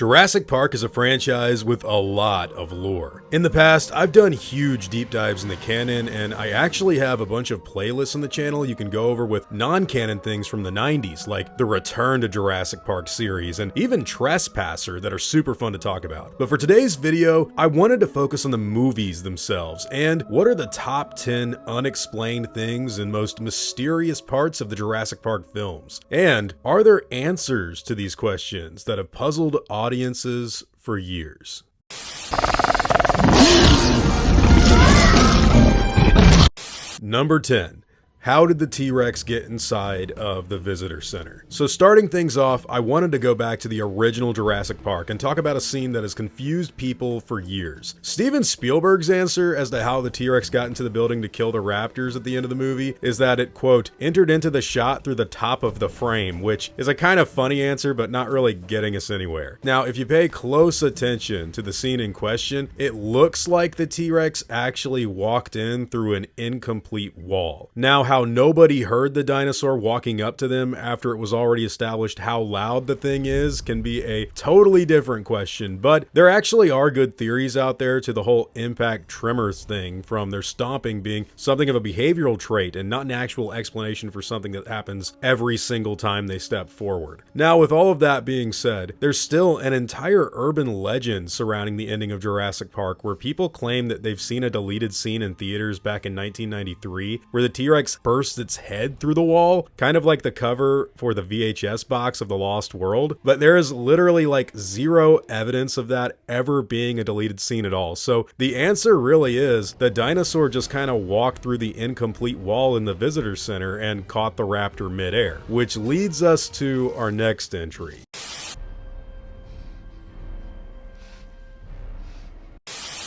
Jurassic Park is a franchise with a lot of lore. In the past, I've done huge deep dives in the canon, and I actually have a bunch of playlists on the channel you can go over with non-canon things from the 90s, like the Return to Jurassic Park series, and even Trespasser that are super fun to talk about. But for today's video, I wanted to focus on the movies themselves, and what are the top 10 unexplained things and most mysterious parts of the Jurassic Park films? And are there answers to these questions that have puzzled audiences for years? Number 10. How did the T-Rex get inside of the visitor center? So starting things off, I wanted to go back to the original Jurassic Park and talk about a scene that has confused people for years. Steven Spielberg's answer as to how the T-Rex got into the building to kill the raptors at the end of the movie is that it, quote, entered into the shot through the top of the frame, which is a kind of funny answer, but not really getting us anywhere. Now, if you pay close attention to the scene in question, it looks like the T-Rex actually walked in through an incomplete wall. Now, how nobody heard the dinosaur walking up to them after it was already established how loud the thing is can be a totally different question, but there actually are good theories out there to the whole impact tremors thing, from their stomping being something of a behavioral trait and not an actual explanation for something that happens every single time they step forward. Now, with all of that being said, there's still an entire urban legend surrounding the ending of Jurassic Park where people claim that they've seen a deleted scene in theaters back in 1993 where the T-Rex bursts its head through the wall, kind of like the cover for the VHS box of The Lost World, but there is literally like zero evidence of that ever being a deleted scene at all. So the answer really is the dinosaur just kind of walked through the incomplete wall in the visitor center and caught the raptor midair, which leads us to our next entry.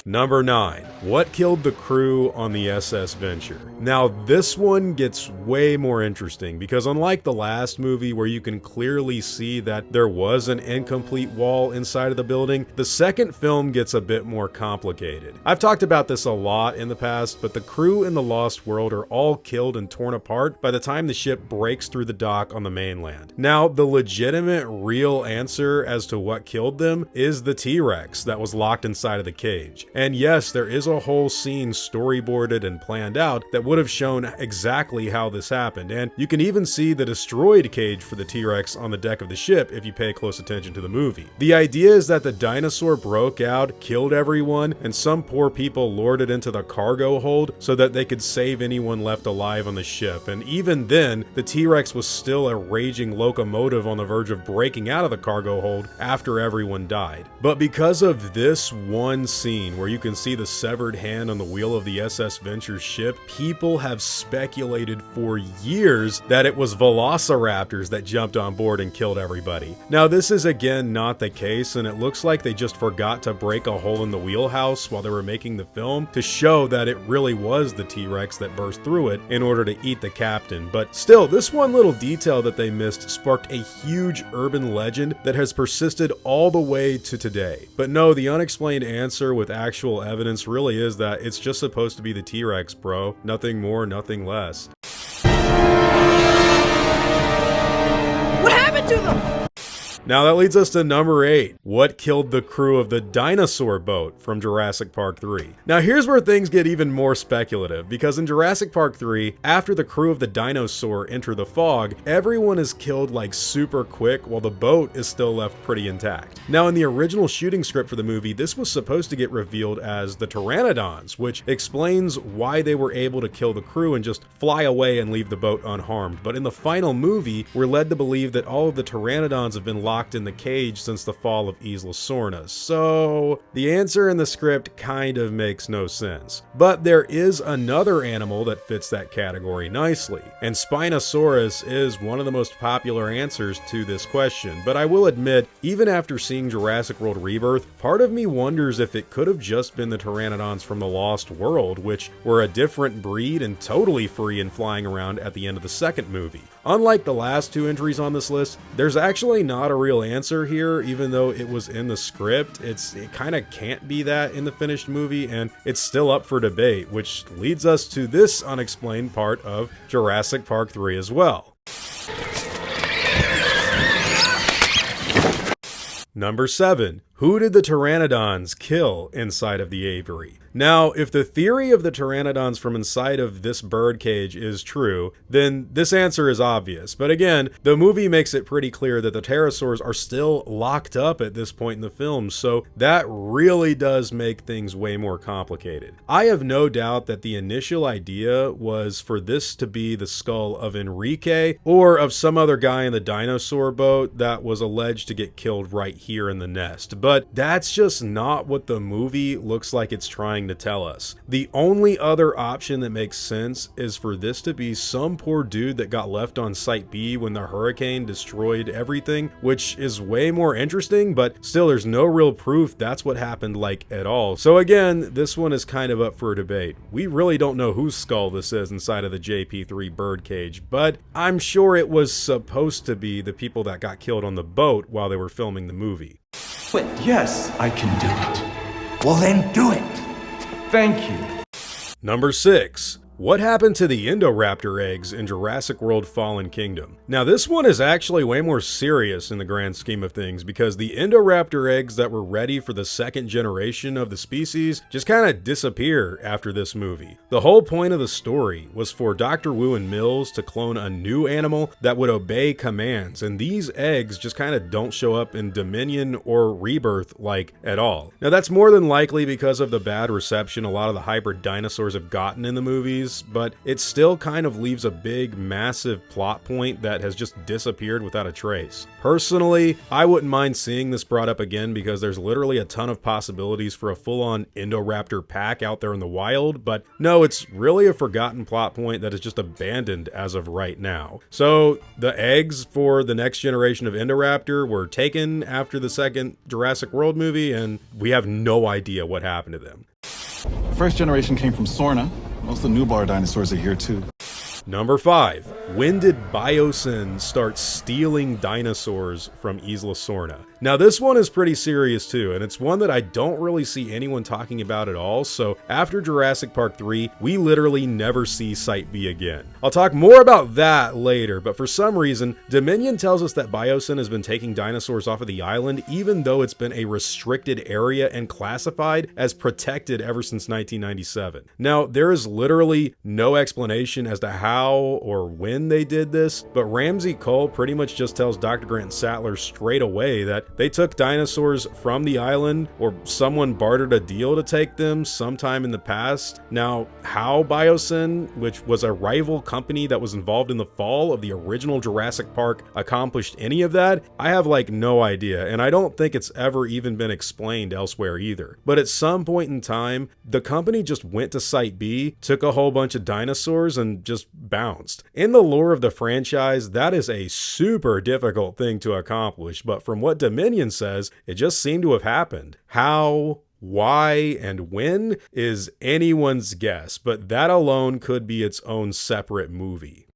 Number 9. What killed the crew on the SS Venture? Now, this one gets way more interesting because unlike the last movie where you can clearly see that there was an incomplete wall inside of the building, the second film gets a bit more complicated. I've talked about this a lot in the past, but the crew in The Lost World are all killed and torn apart by the time the ship breaks through the dock on the mainland. Now, the legitimate, real answer as to what killed them is the T-Rex that was locked inside of the cage. And yes, there is a whole scene storyboarded and planned out that would have shown exactly how this happened, and you can even see the destroyed cage for the T-Rex on the deck of the ship if you pay close attention to the movie. The idea is that the dinosaur broke out, killed everyone, and some poor people lured it into the cargo hold so that they could save anyone left alive on the ship, and even then, the T-Rex was still a raging locomotive on the verge of breaking out of the cargo hold after everyone died. But because of this one scene where you can see the severed hand on the wheel of the SS Venture ship, people have speculated for years that it was velociraptors that jumped on board and killed everybody. Now, this is again not the case, and it looks like they just forgot to break a hole in the wheelhouse while they were making the film to show that it really was the T-Rex that burst through it in order to eat the captain. But still, this one little detail that they missed sparked a huge urban legend that has persisted all the way to today. But no, the unexplained answer with actual evidence really is that it's just supposed to be the T-Rex, bro. Nothing more, nothing less. What happened to them? Now that leads us to number 8. What killed the crew of the dinosaur boat from Jurassic Park 3? Now here's where things get even more speculative, because in Jurassic Park 3, after the crew of the dinosaur enter the fog, everyone is killed like super quick while the boat is still left pretty intact. Now in the original shooting script for the movie, this was supposed to get revealed as the Pteranodons, which explains why they were able to kill the crew and just fly away and leave the boat unharmed. But in the final movie, we're led to believe that all of the Pteranodons have been locked in the cage since the fall of Isla Sorna. So the answer in the script kind of makes no sense. But there is another animal that fits that category nicely, and Spinosaurus is one of the most popular answers to this question. But I will admit, even after seeing Jurassic World Rebirth, part of me wonders if it could have just been the Pteranodons from The Lost World, which were a different breed and totally free and flying around at the end of the second movie. Unlike the last two entries on this list, there's actually not a real answer here, even though it was in the script. It kind of can't be that in the finished movie, and it's still up for debate, which leads us to this unexplained part of Jurassic Park 3 as well. Number 7. Who did the Pteranodons kill inside of the aviary? Now, if the theory of the Pteranodons from inside of this birdcage is true, then this answer is obvious. But again, the movie makes it pretty clear that the pterosaurs are still locked up at this point in the film, so that really does make things way more complicated. I have no doubt that the initial idea was for this to be the skull of Enrique or of some other guy in the dinosaur boat that was alleged to get killed right here in the nest. But that's just not what the movie looks like it's trying to tell us. The only other option that makes sense is for this to be some poor dude that got left on Site B when the hurricane destroyed everything, which is way more interesting, but still there's no real proof that's what happened like at all. So again, this one is kind of up for a debate. We really don't know whose skull this is inside of the JP3 birdcage, but I'm sure it was supposed to be the people that got killed on the boat while they were filming the movie. But yes, I can do it. Well then do it. Thank you. Number 6. What happened to the Indoraptor eggs in Jurassic World Fallen Kingdom? Now this one is actually way more serious in the grand scheme of things because the Indoraptor eggs that were ready for the second generation of the species just kind of disappear after this movie. The whole point of the story was for Dr. Wu and Mills to clone a new animal that would obey commands, and these eggs just kind of don't show up in Dominion or Rebirth like at all. Now that's more than likely because of the bad reception a lot of the hybrid dinosaurs have gotten in the movies, but it still kind of leaves a big, massive plot point that has just disappeared without a trace. Personally, I wouldn't mind seeing this brought up again because there's literally a ton of possibilities for a full-on Indoraptor pack out there in the wild, but no, it's really a forgotten plot point that is just abandoned as of right now. So the eggs for the next generation of Indoraptor were taken after the second Jurassic World movie, and we have no idea what happened to them. The first generation came from Sorna. Most of the newborn dinosaurs are here too. Number 5. When did Biosyn start stealing dinosaurs from Isla Sorna? Now this one is pretty serious too, and it's one that I don't really see anyone talking about at all, so after Jurassic Park 3, we literally never see Site B again. I'll talk more about that later, but for some reason, Dominion tells us that Biosyn has been taking dinosaurs off of the island even though it's been a restricted area and classified as protected ever since 1997. Now, there is literally no explanation as to how or when they did this, but Ramsey Cole pretty much just tells Dr. Grant Sattler straight away that they took dinosaurs from the island or someone bartered a deal to take them sometime in the past. Now, how Biosyn, which was a rival company that was involved in the fall of the original Jurassic Park, accomplished any of that, I have like no idea, and I don't think it's ever even been explained elsewhere either. But at some point in time, the company just went to Site B, took a whole bunch of dinosaurs, and just bounced. In the lore of the franchise, that is a super difficult thing to accomplish, but from what Dominion says, it just seemed to have happened. How, why, and when is anyone's guess, but that alone could be its own separate movie.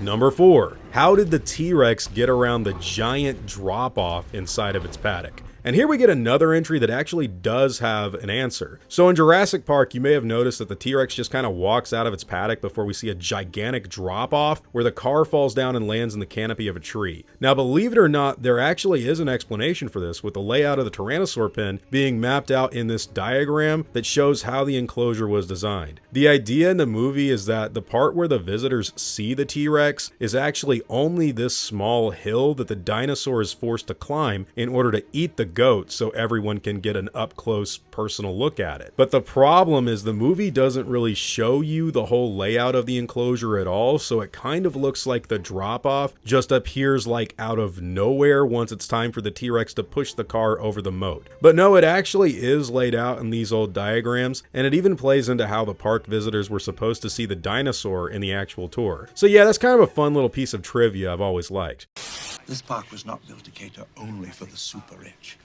Number 4. How did the T-Rex get around the giant drop-off inside of its paddock? And here we get another entry that actually does have an answer. So in Jurassic Park, you may have noticed that the T-Rex just kind of walks out of its paddock before we see a gigantic drop-off where the car falls down and lands in the canopy of a tree. Now, believe it or not, there actually is an explanation for this, with the layout of the Tyrannosaur pen being mapped out in this diagram that shows how the enclosure was designed. The idea in the movie is that the part where the visitors see the T-Rex is actually only this small hill that the dinosaur is forced to climb in order to eat the goat so everyone can get an up-close personal look at it. But the problem is the movie doesn't really show you the whole layout of the enclosure at all, so it kind of looks like the drop-off just appears like out of nowhere once it's time for the T-Rex to push the car over the moat. But no, it actually is laid out in these old diagrams, and it even plays into how the park visitors were supposed to see the dinosaur in the actual tour. So yeah, that's kind of a fun little piece of trivia I've always liked. This park was not built to cater only for the super rich.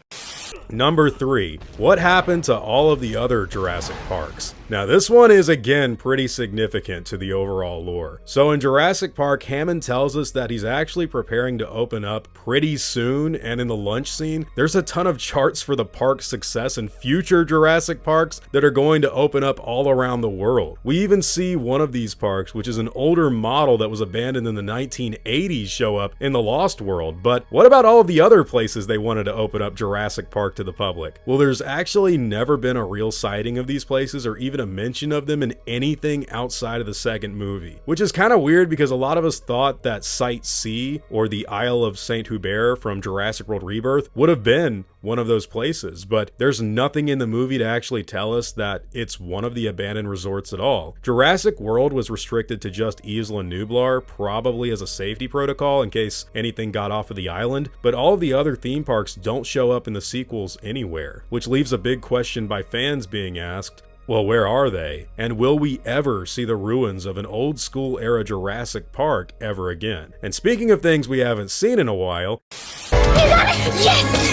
Number 3. What happened to all of the other Jurassic Parks? Now this one is again pretty significant to the overall lore. So in Jurassic Park, Hammond tells us that he's actually preparing to open up pretty soon, and in the lunch scene, there's a ton of charts for the park's success and future Jurassic Parks that are going to open up all around the world. We even see one of these parks, which is an older model that was abandoned in the 1980s, show up in the Lost World. But what about all of the other places they wanted to open up Jurassic Park to the public? Well, there's actually never been a real sighting of these places or even a mention of them in anything outside of the second movie, which is kind of weird because a lot of us thought that Site C, or the Isle of Saint Hubert from Jurassic World Rebirth, would have been one of those places, but there's nothing in the movie to actually tell us that it's one of the abandoned resorts at all. Jurassic World was restricted to just Isla Nublar, probably as a safety protocol in case anything got off of the island, but all of the other theme parks don't show up in the sequels anywhere, which leaves a big question by fans being asked, well, where are they? And will we ever see the ruins of an old school era Jurassic Park ever again? And speaking of things we haven't seen in a while, yes!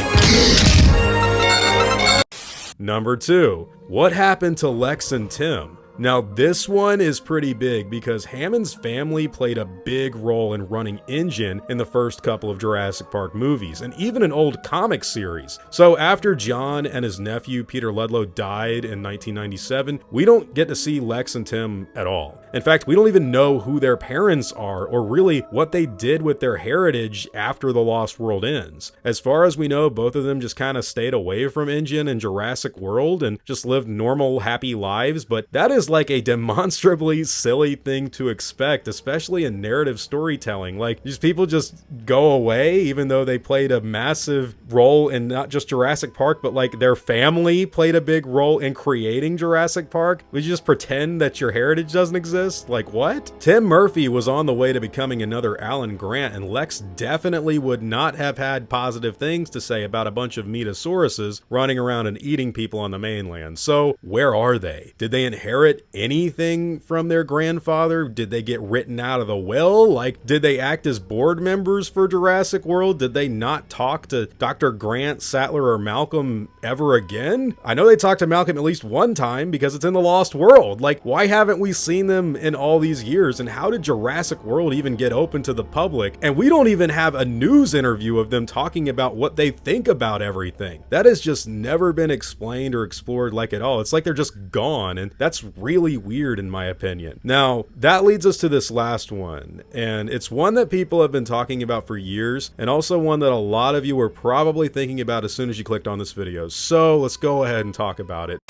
Number 2, what happened to Lex and Tim? Now this one is pretty big because Hammond's family played a big role in running InGen in the first couple of Jurassic Park movies, and even an old comic series. So after John and his nephew Peter Ludlow died in 1997, we don't get to see Lex and Tim at all. In fact, we don't even know who their parents are or really what they did with their heritage after The Lost World ends. As far as we know, both of them just kind of stayed away from InGen and Jurassic World and just lived normal, happy lives, but that is like a demonstrably silly thing to expect, especially in narrative storytelling. Like, these people just go away even though they played a massive role in not just Jurassic Park, but like their family played a big role in creating Jurassic Park. Would you just pretend that your heritage doesn't exist? Like, what? Tim Murphy was on the way to becoming another Alan Grant, and Lex definitely would not have had positive things to say about a bunch of Metosauruses running around and eating people on the mainland. So where are they? Did they inherit anything from their grandfather? Did they get written out of the will? Like, did they act as board members for Jurassic World? Did they not talk to Dr. Grant, Sattler, or Malcolm ever again? I know they talked to Malcolm at least one time because it's in the Lost World. Like, why haven't we seen them in all these years? And how did Jurassic World even get open to the public? And we don't even have a news interview of them talking about what they think about everything. That has just never been explained or explored like at all. It's like they're just gone, and that's really weird in my opinion. Now, that leads us to this last one, and it's one that people have been talking about for years, and also one that a lot of you were probably thinking about as soon as you clicked on this video. So let's go ahead and talk about it.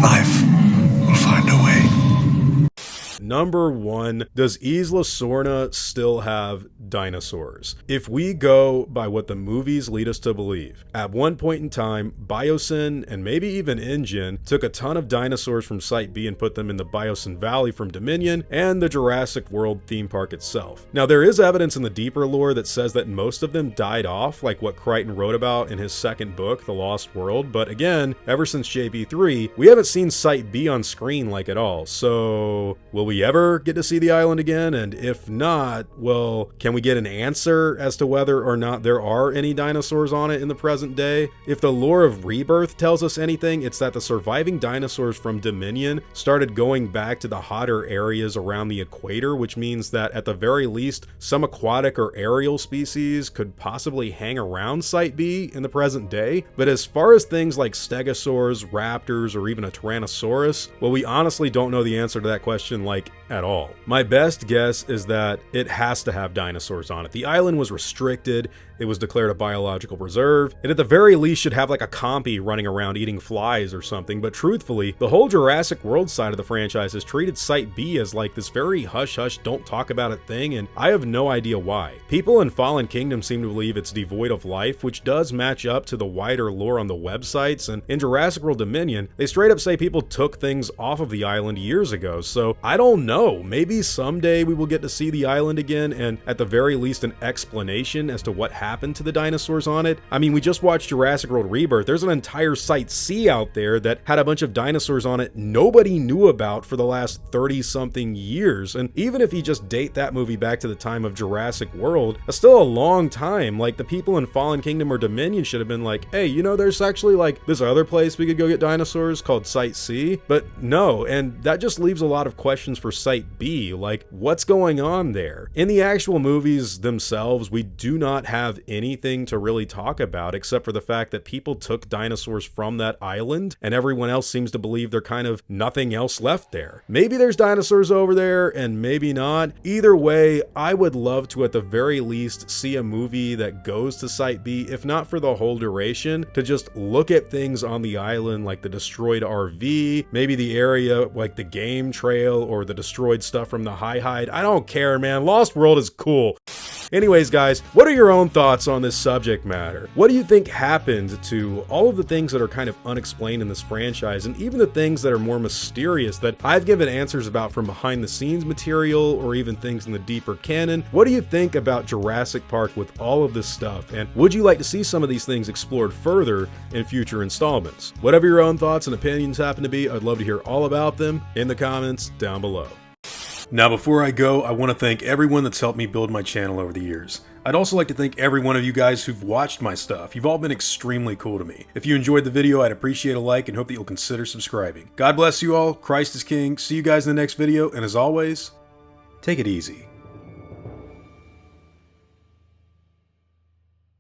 Life will find a way. Number 1, does Isla Sorna still have dinosaurs? If we go by what the movies lead us to believe, at one point in time, Biosyn and maybe even InGen took a ton of dinosaurs from Site B and put them in the Biosyn Valley from Dominion and the Jurassic World theme park itself. Now, there is evidence in the deeper lore that says that most of them died off, like what Crichton wrote about in his second book, The Lost World, but again, ever since JP3, we haven't seen Site B on screen like at all. So will we ever get to see the island again? And if not, well, can we get an answer as to whether or not there are any dinosaurs on it in the present day? If the lore of Rebirth tells us anything, it's that the surviving dinosaurs from Dominion started going back to the hotter areas around the equator, which means that at the very least, some aquatic or aerial species could possibly hang around Site B in the present day. But as far as things like stegosaurs, raptors, or even a Tyrannosaurus, well, we honestly don't know the answer to that question like at all. My best guess is that it has to have dinosaurs on it. The island was restricted, it was declared a biological preserve, it at the very least should have like a compy running around eating flies or something, but truthfully, the whole Jurassic World side of the franchise has treated Site B as like this very hush-hush, don't talk about it thing, and I have no idea why. People in Fallen Kingdom seem to believe it's devoid of life, which does match up to the wider lore on the websites, and in Jurassic World Dominion, they straight up say people took things off of the island years ago, so I don't don't know. Maybe someday we will get to see the island again, and at the very least an explanation as to what happened to the dinosaurs on it. I mean, we just watched Jurassic World Rebirth. There's an entire Site C out there that had a bunch of dinosaurs on it nobody knew about for the last 30-something years. And even if you just date that movie back to the time of Jurassic World, that's still a long time. Like, the people in Fallen Kingdom or Dominion should have been like, hey, you know, there's actually like this other place we could go get dinosaurs called Site C. But no, and that just leaves a lot of questions for Site B, like what's going on there? In the actual movies themselves, we do not have anything to really talk about except for the fact that people took dinosaurs from that island and everyone else seems to believe they're kind of nothing else left there. Maybe there's dinosaurs over there and maybe not. Either way, I would love to at the very least see a movie that goes to Site B, if not for the whole duration, to just look at things on the island like the destroyed RV, maybe the area like the game trail or the destroyed stuff from the high hide. I don't care, man. Lost World is cool. Anyways, guys, what are your own thoughts on this subject matter? What do you think happened to all of the things that are kind of unexplained in this franchise, and even the things that are more mysterious that I've given answers about from behind the scenes material, or even things in the deeper canon? What do you think about Jurassic Park with all of this stuff, and would you like to see some of these things explored further in future installments? Whatever your own thoughts and opinions happen to be, I'd love to hear all about them in the comments down below. Now, before I go, I want to thank everyone that's helped me build my channel over the years. I'd also like to thank every one of you guys who've watched my stuff. You've all been extremely cool to me. If you enjoyed the video, I'd appreciate a like and hope that you'll consider subscribing. God bless you all. Christ is King. See you guys in the next video, and as always, take it easy.